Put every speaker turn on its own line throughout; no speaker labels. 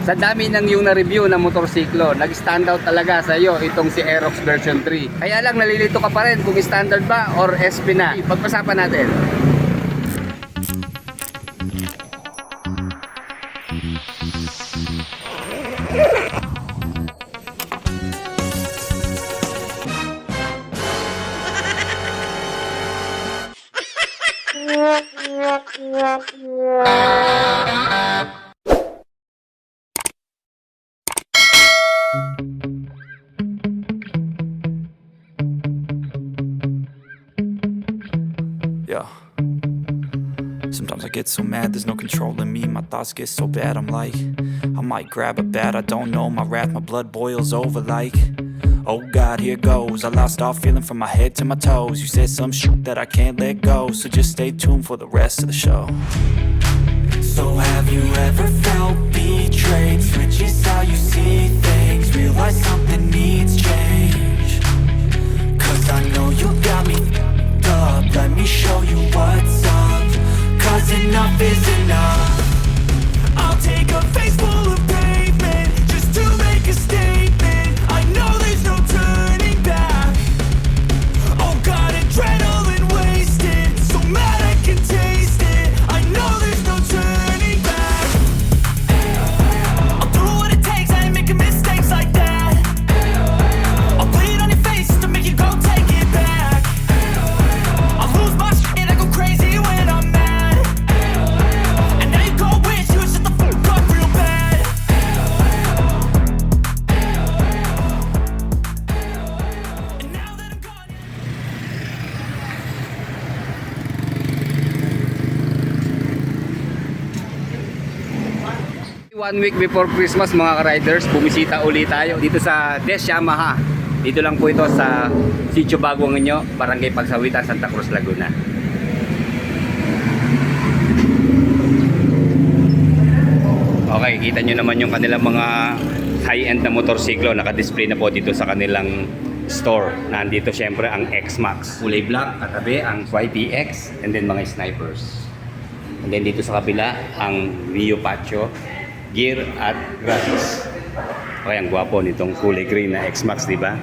Sa dami ng yung na-review na motorsiklo, nag-stand out talaga sa iyo itong si Aerox version 3. Kaya lang nalilito ka pa rin kung standard ba or SP na. Pag-usapan natin.
Yeah. Sometimes I get so mad, there's no controlling me. My thoughts get so bad, I'm like, I might grab a bat, I don't know. My wrath, my blood boils over like, oh God, here goes. I lost all feeling from my head to my toes. You said some shit that I can't let go, so just stay tuned for the rest of the show. So have you ever felt betrayed? Switches how you see things, realize something needs change. Cause I know you got me up, let me show you what's up. Cause enough is enough. I'll take a face full of pavement just to make a statement. I know there's no turning back. Oh God, adrenaline wasted, so mad I can taste it. I know there's no turning back. I'll do what it takes, I ain't making mistakes like that. I'll bleed on your face to make you go take it back. I'll lose my shit, I go crazy when I'm mad. And now you go wish you would shut the fuck up real bad. And now that I'm gone.
1 week before Christmas mga ka-riders, bumisita ulit tayo dito sa Des Yamaha. Dito lang po ito sa Sitio Baguangueño, Barangay Pagsawitan, Santa Cruz, Laguna. Okay, kita nyo naman yung kanilang mga high-end na motorsiklo. Naka-display na po dito sa kanilang store. Nandito syempre ang X-Max. Kulay black, katabi ang YPX, and then mga snipers. And then dito sa kabila, ang Mio Pacho, gear at graphics. Okay, ang gwapo nitong kulay green na X-Max, di ba?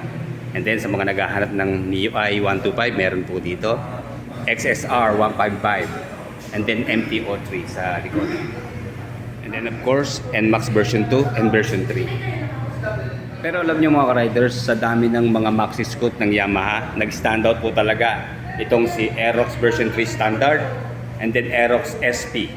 And then sa mga naghahanap ng MIUI 125, meron po dito XSR 155, and then MTO3 sa likod. And then of course, NMAX version 2 and version 3. Pero alam nyo mga riders, sa dami ng mga maxi scoot ng Yamaha, nag-stand out po talaga itong si Aerox version 3 standard and then Aerox SP.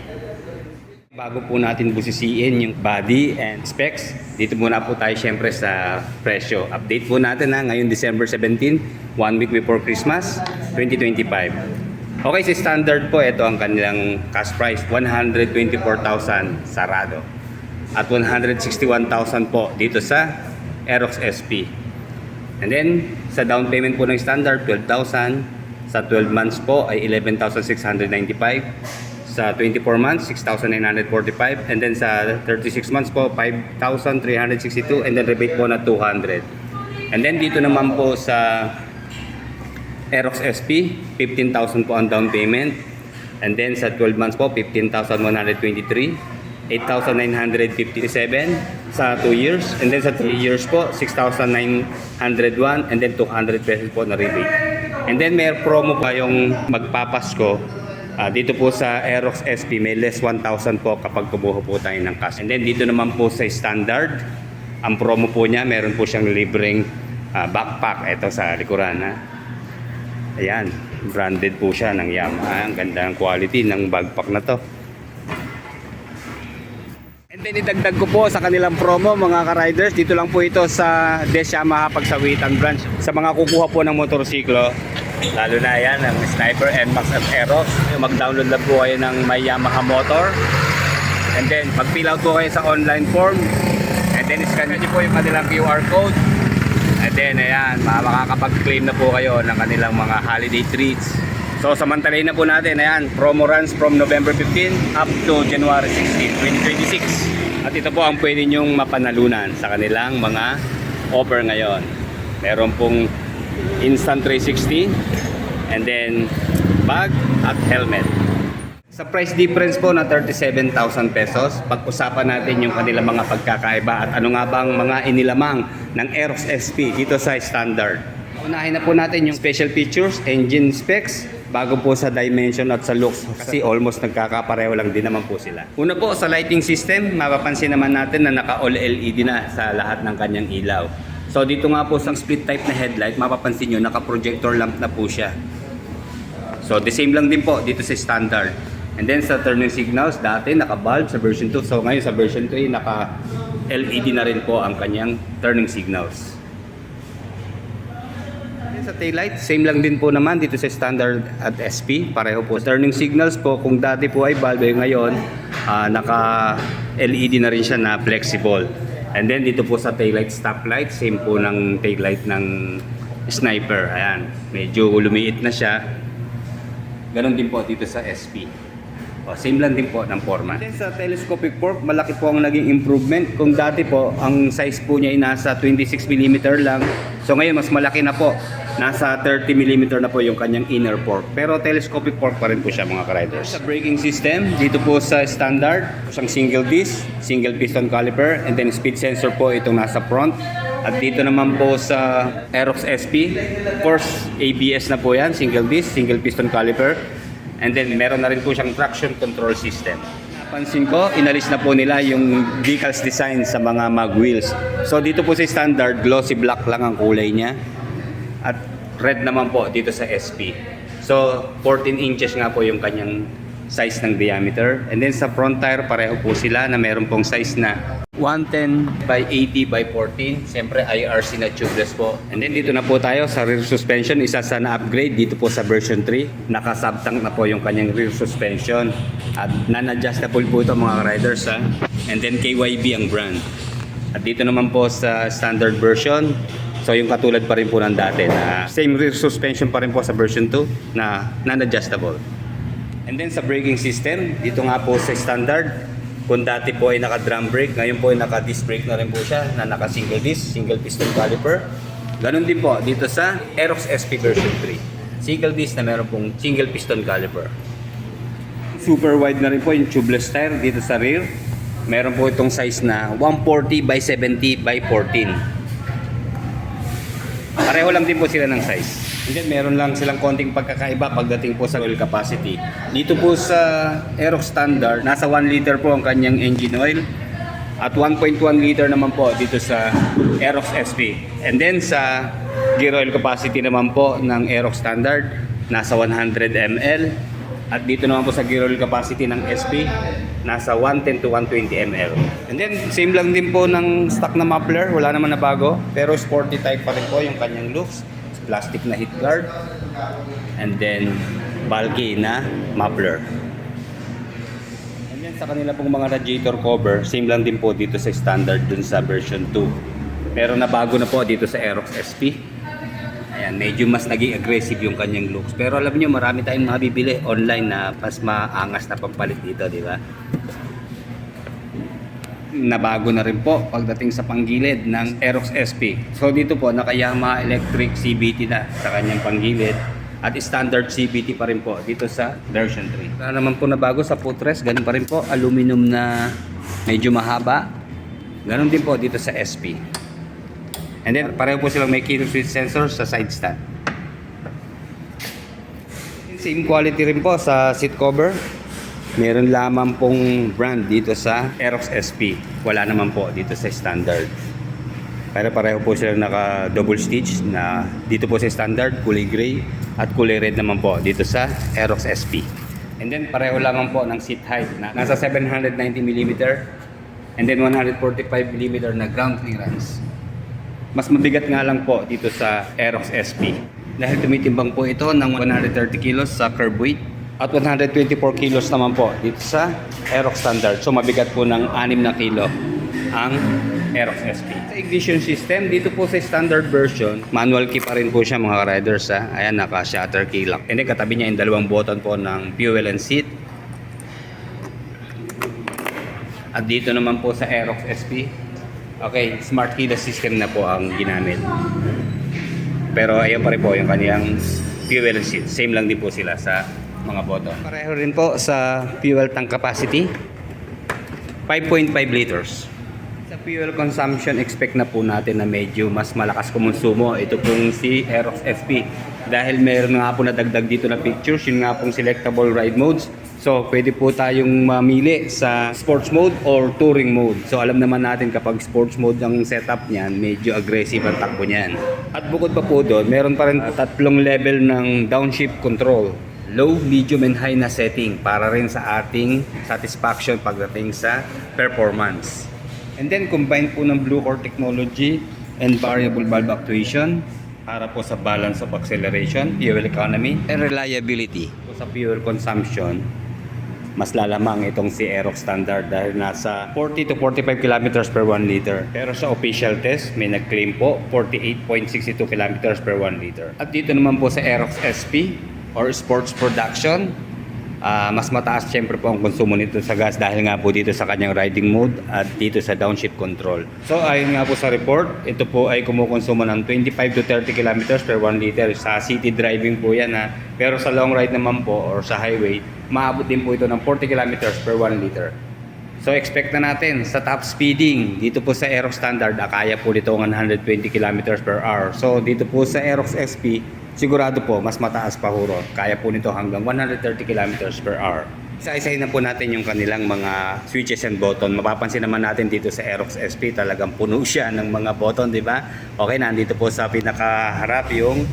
Bago po natin busisiin yung body and specs, dito muna po tayo syempre sa presyo. Update po natin ngayon December 17, 1 week before Christmas 2025. Okay, si standard po, ito ang kanilang cash price, 124,000 sarado. At 161,000 po dito sa Aerox SP. And then, sa down payment po ng standard, 12,000. Sa 12 months po ay 11,695. Sa 24 months, 6,945. And then sa 36 months po, 5,362. And then rebate po na 200. And then dito naman po sa Aerox SP, 15,000 po ang down payment. And then sa 12 months po, 15,123. 8,957 sa 2 years. And then sa 3 years po, 6,901. And then 200 pesos po na rebate. And then may promo pa yung magpapasko. Dito po sa Aerox SP, may less 1,000 po kapag kumuha po tayo ng cash. And then dito naman po sa standard, ang promo po niya, meron po siyang libreng backpack. Ito sa likuran. Ayan, branded po siya ng Yamaha. Ang ganda ng quality ng backpack na to. And then idagdag ko po sa kanilang promo mga ka-riders, dito lang po ito sa Des Yamaha Pagsawitan branch. Sa mga kukuha po ng motorsiklo, lalo na yan ang Sniper, NMAX at Aerox, mag-download lang po kayo ng My Yamaha Motor. And then mag-fill out po kayo sa online form. And then scan nyo po yung kanilang QR code. And then ayan, makakapag-claim na po kayo ng kanilang mga holiday treats. So samantalahin na po natin, ayan, promo runs from November 15 up to January 16, 2026. At ito po ang pwede nyong mapanalunan sa kanilang mga offer ngayon. Meron pong Instant 360 and then bag at helmet. Sa price difference po na 37,000 pesos, pag-usapan natin yung kanilang mga pagkakaiba at ano nga bang mga inilamang ng Aerox SP dito sa standard. Unahin na po natin yung special features, engine specs, bago po sa dimension at sa looks kasi almost nagkakapareho lang din naman po sila. Una po sa lighting system, mapapansin naman natin na naka all LED na sa lahat ng kanyang ilaw. So dito nga po sa split type na headlight, mapapansin nyo naka projector lamp na po siya. So the same lang din po dito sa standard. And then sa turning signals, dati naka-bulb sa version 2. So ngayon sa version 3, naka-LED na rin po ang kanyang turning signals. And then sa taillight, same lang din po naman dito sa standard at SP. Pareho po. Turning signals po, kung dati po ay bulb, ngayon naka-LED na rin siya na flexible. And then dito po sa taillight stoplight, same po ng taillight ng Sniper. Ayan, medyo lumiit na siya. Ganon din po dito sa SP. Same lang din po ng format. Then sa telescopic fork, malaki po ang naging improvement. Kung dati po, ang size po niya ay nasa 26mm lang. So ngayon, mas malaki na po. Nasa 30mm na po yung kanyang inner fork. Pero telescopic fork pa rin po siya mga ka-riders. Sa braking system, dito po sa standard, isang single disc, single piston caliper, and then speed sensor po itong nasa front. At dito naman po sa Aerox SP, of course, ABS na po yan, single disc, single piston caliper. And then meron na rin po siyang traction control system. Napansin ko, inalis na po nila yung decals design sa mga mag wheels. So dito po sa standard, glossy black lang ang kulay niya. At red naman po dito sa SP. So 14 inches nga po yung kanyang size ng diameter. And then sa front tire, pareho po sila na meron pong size na 110 by 80 by 14. Siyempre IRC na tubeless po. And then dito na po tayo sa rear suspension. Isa sa na-upgrade dito po sa version 3. Naka-subtank na po yung kanyang rear suspension. At non-adjustable po ito mga riders ha. And then KYB ang brand. At dito naman po sa standard version. So yung katulad pa rin po ng dati na same rear suspension pa rin po sa version 2 na non-adjustable. And then sa braking system, dito nga po sa standard, kung dati po ay naka-drum brake, ngayon po ay naka-disc brake na rin po siya na naka-single disc, single piston caliper. Ganon din po dito sa Aerox SP version 3. Single disc na meron pong single piston caliper. Super wide na rin po yung tubeless tire dito sa rear. Meron po itong size na 140 by 70 by 14. Pareho lang din po sila ng size. And then meron lang silang konting pagkakaiba pagdating po sa oil capacity. Dito po sa Aerox standard, nasa 1 liter po ang kanyang engine oil. At 1.1 liter naman po dito sa Aerox SP. And then sa gear oil capacity naman po ng Aerox standard, nasa 100 ml. At dito naman po sa gear oil capacity ng SP, nasa 110 to 120 ml. And then same lang din po ng stock na muffler, wala naman na bago. Pero sporty type pa rin po yung kanyang looks. Plastic na heat guard. And then bulky na muffler. And then sa kanila pong mga radiator cover, same lang din po dito sa standard dun sa version 2. Pero nabago na po dito sa Aerox SP. Ayan, medyo mas naging aggressive yung kanyang looks. Pero alam niyo, marami tayong mabibili online na mas maangas na pampalit dito, di ba? Nabago na rin po pagdating sa panggilid ng Aerox SP. So dito po, naka-Yamaha Electric CVT na sa kanyang panggilid. At standard CVT pa rin po dito sa version 3. Wala naman po na bago sa footrest, ganun pa rin po, aluminum na medyo mahaba. Ganun din po dito sa SP. And then pareho po silang may kill switch sensor sa side stand. Same quality rin po sa seat cover. Meron lamang pong brand dito sa Aerox SP. Wala naman po dito sa standard. Pero pareho po silang naka double stitch na dito po sa standard, kulay gray at kulay red naman po dito sa Aerox SP. And then pareho lamang po ng seat height na nasa 790mm and then 145mm na ground clearance. Mas mabigat nga lang po dito sa Aerox SP dahil tumitimbang po ito ng 130 kilos sa curb weight at 124 kilos naman po dito sa Aerox standard. So mabigat po ng 6 na kilo ang Aerox SP. Sa ignition system, dito po sa standard version, manual key pa rin po siya mga riders ha. Ayan, naka-shutter key lock. And then katabi niya yung dalawang button po ng fuel and seat. At dito naman po sa Aerox SP, okay, smart keyless system na po ang ginamit. Pero ayan pa rin po yung kaniyang fuel and seat. Same lang din po sila sa mga button. Pareho rin po sa fuel tank capacity, 5.5 liters. Sa fuel consumption, expect na po natin na medyo mas malakas kumonsumo. Ito pong si Aerox FP. Dahil meron nga po nadagdag dito na pictures, yun nga pong selectable ride modes. So, pwede po tayong mamili sa sports mode or touring mode. So, alam naman natin kapag sports mode ang setup niyan, medyo aggressive ang takbo niyan. At bukod pa po doon, meron pa rin tatlong level ng downshift control. Low, medium, and high na setting para rin sa ating satisfaction pagdating sa performance. And then, combine po ng Blue Core technology and variable valve actuation para po sa balance of acceleration, fuel economy, and reliability. So, sa fuel consumption, mas lalamang itong si Aerox Standard dahil nasa 40 to 45 kilometers per 1 liter. Pero sa official test, may nag-claim po 48.62 kilometers per 1 liter. At dito naman po sa Aerox SP or Sports Production, mas mataas syempre po ang konsumo nito sa gas dahil nga po dito sa kanyang riding mode at dito sa downshift control. So ayon nga po sa report, ito po ay kumukonsumo ng 25 to 30 kilometers per 1 liter. Sa city driving po yan ha. Pero sa long ride naman po or sa highway, maabot din po ito ng 40 kilometers per 1 liter. So expect na natin sa top speeding dito po sa Aerox Standard, kaya po dito ng 120 kilometers per hour. So dito po sa Aerox SP, sigurado po mas mataas pa huro. Kaya po nito hanggang 130 kilometers per hour. Isa-isahin na po natin yung kanilang mga switches and button. Mapapansin naman natin dito sa Aerox SP, talagang puno siya ng mga button, di ba? Okay, nandito po sa pinakaharap yung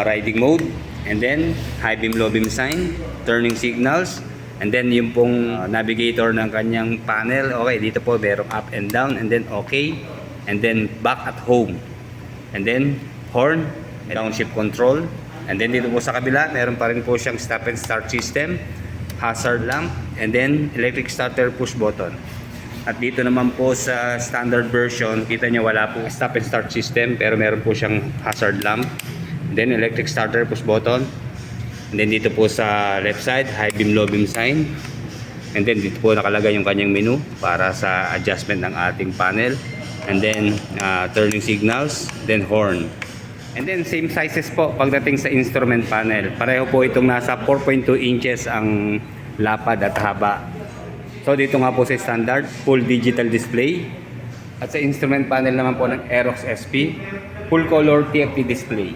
riding mode, and then high beam, low beam sign, turning signals, and then yung pong navigator ng kanyang panel. Okay, dito po merong up and down, and then okay, and then back at home, and then horn, downshift control, and then dito po sa kabila meron pa rin po siyang stop and start system, hazard lamp, and then electric starter push button. At dito naman po sa standard version, kita nyo wala po stop and start system, pero meron po siyang hazard lamp, and then electric starter push button, and then dito po sa left side high beam, low beam sign, and then dito po nakalagay yung kanyang menu para sa adjustment ng ating panel, and then turning signals, then horn. And then same sizes po pagdating sa instrument panel. Pareho po itong nasa 4.2 inches ang lapad at haba. So dito nga po sa standard, full digital display. At sa instrument panel naman po ng Aerox SP, full color TFT display.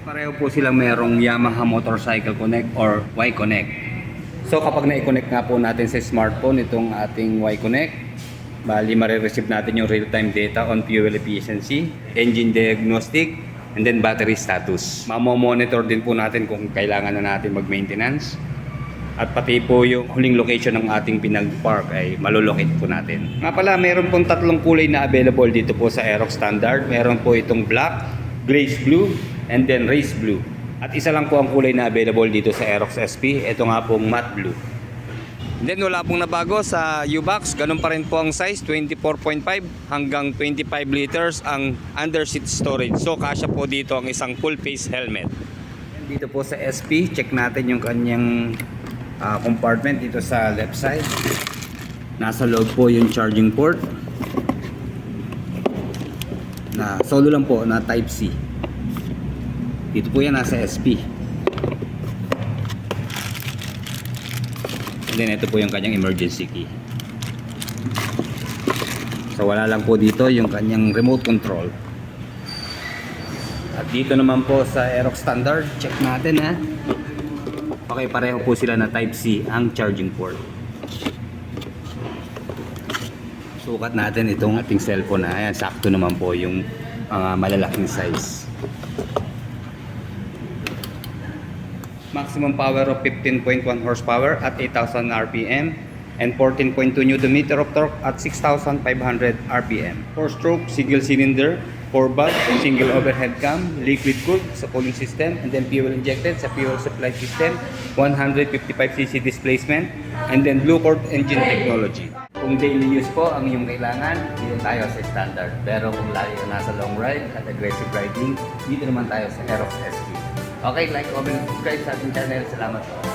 Pareho po silang merong Yamaha Motorcycle Connect or Y-Connect. So kapag na-connect nga po natin sa smartphone itong ating Y-Connect, bali marireceive natin yung real-time data on fuel efficiency, engine diagnostic, and then battery status. Mamomonitor din po natin kung kailangan na natin mag-maintenance. At pati po yung huling location ng ating pinag-park ay malolocate po natin. Nga pala, meron pong tatlong kulay na available dito po sa Aerox Standard. Meron po itong black, glaze blue, and then race blue. At isa lang po ang kulay na available dito sa Aerox SP. Ito nga pong matte blue. Then wala pong nabago sa U-Box, ganun pa rin po ang size, 24.5 hanggang 25 liters ang underseat storage. So kasya po dito ang isang full face helmet. Dito po sa SP, check natin yung kanyang compartment dito sa left side. Nasa loob po yung charging port. Na solo lang po na type C. Dito po yan nasa SP. Then ito po yung kanyang emergency key. So wala lang po dito yung kanyang remote control. At dito naman po sa Aerox Standard, check natin ha. Okay, pareho po sila na type C ang charging port. Sukat natin itong ating cellphone na. Ayan, sakto naman po yung malalaking size. Maximum power of 15.1 horsepower at 8,000 RPM and 14.2 Nm of torque at 6,500 RPM. 4-stroke, single cylinder, 4-valve, single overhead cam, liquid cooled sa cooling system, and then fuel injected sa fuel supply system, 155cc displacement, and then Blue Core engine technology. Kung daily use po ang iyong kailangan, dito tayo sa standard. Pero kung lagi ka nasa long ride at aggressive riding, dito naman tayo sa Aerox SP. Okay, like, comment, subscribe sa ating channel. Salamat po.